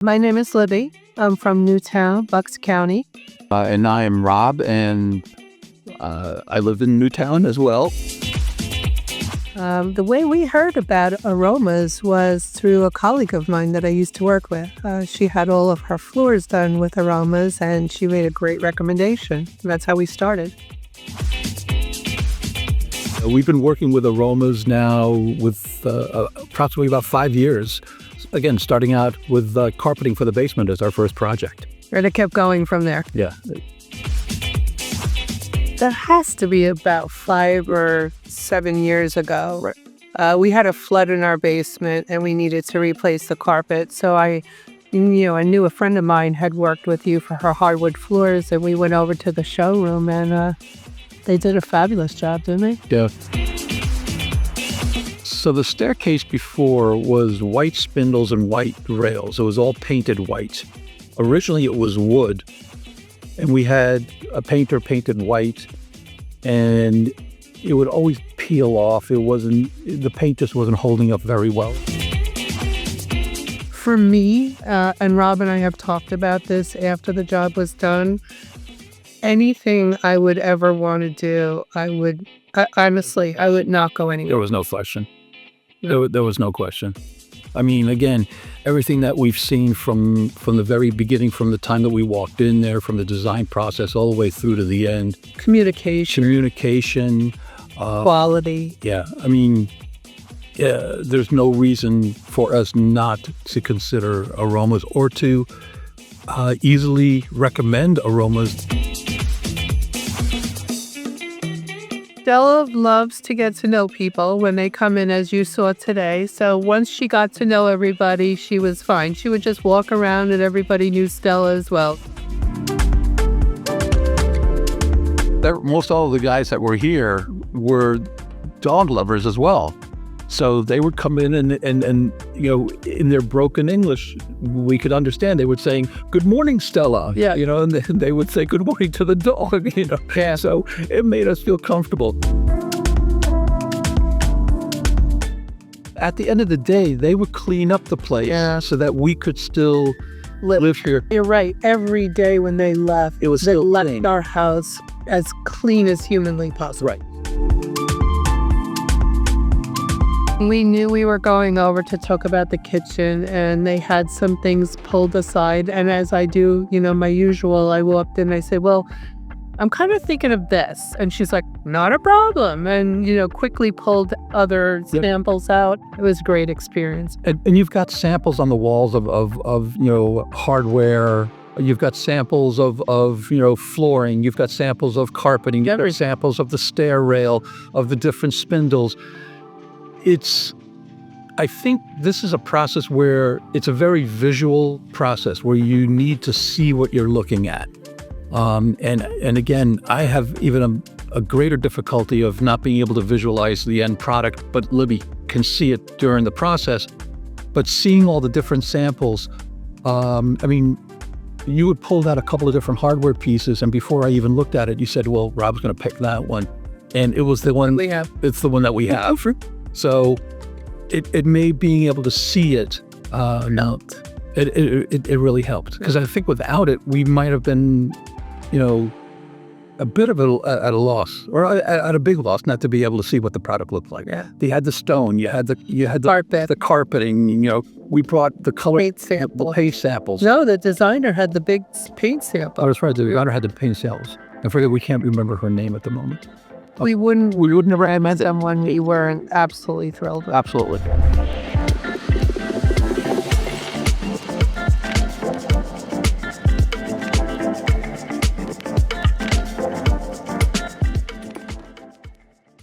My name is Libby. I'm from Newtown, Bucks County. And I am Rob, and I live in Newtown as well. The way we heard about Aromaz was through a colleague of mine that I used to work with. She had all of her floors done with Aromaz, and she made a great recommendation. That's how we started. We've been working with Aromaz now with approximately about 5 years. Again, starting out with carpeting for the basement as our first project. And it kept going from there. Yeah. That has to be about 5 or 7 years ago. Right. We had a flood in our basement and we needed to replace the carpet. So I knew a friend of mine had worked with you for her hardwood floors, and we went over to the showroom, and they did a fabulous job, didn't they? Yeah. So the staircase before was white spindles and white rails. It was all painted white. Originally it was wood, and we had a painter painted white, and it would always peel off. The paint just wasn't holding up very well. For me, and Rob and I have talked about this after the job was done, anything I would ever want to do, honestly, I would not go anywhere. There was no question. There was no question. I mean, again, everything that we've seen from the very beginning, from the time that we walked in there, from the design process all the way through to the end. Communication. Quality. Yeah. I mean, there's no reason for us not to consider Aromaz or to easily recommend Aromaz. Stella loves to get to know people when they come in, as you saw today. So once she got to know everybody, she was fine. She would just walk around and everybody knew Stella as well. Most all of the guys that were here were dog lovers as well. So they would come in and in their broken English, we could understand. They were saying, "Good morning, Stella." Yeah. And they would say good morning to the dog, Yeah. So it made us feel comfortable. At the end of the day, they would clean up the place so that we could still live here. You're right. Every day when they left, It was they still left clean. our house as clean as humanly possible. Right. We knew we were going over to talk about the kitchen, and they had some things pulled aside. And as I do, my usual, I walked in and I said, "Well, I'm kind of thinking of this." And she's like, "Not a problem." And, quickly pulled other samples out. It was a great experience. And you've got samples on the walls of hardware. You've got samples of flooring. You've got samples of carpeting. You've got samples of the stair rail, of the different spindles. I think this is a process where it's a very visual process where you need to see what you're looking at. And again, I have even a greater difficulty of not being able to visualize the end product, but Libby can see it during the process. But seeing all the different samples, you had pulled out a couple of different hardware pieces, and before I even looked at it, you said, "Well, Rob's going to pick that one." And it was the one we have. It's the one that we have. So it made being able to see it helped. It really helped, because I think without it, we might have been, a bit of at a loss, or at a big loss, not to be able to see what the product looked like. Yeah. You had the stone, you had the Carpet. the carpeting. We brought the color Paint sample. the paint samples. No, the designer had the big paint sample. Oh, that's right. The designer had the paint samples. I forget. We can't remember her name at the moment. We would never have met someone we weren't absolutely thrilled with. Absolutely.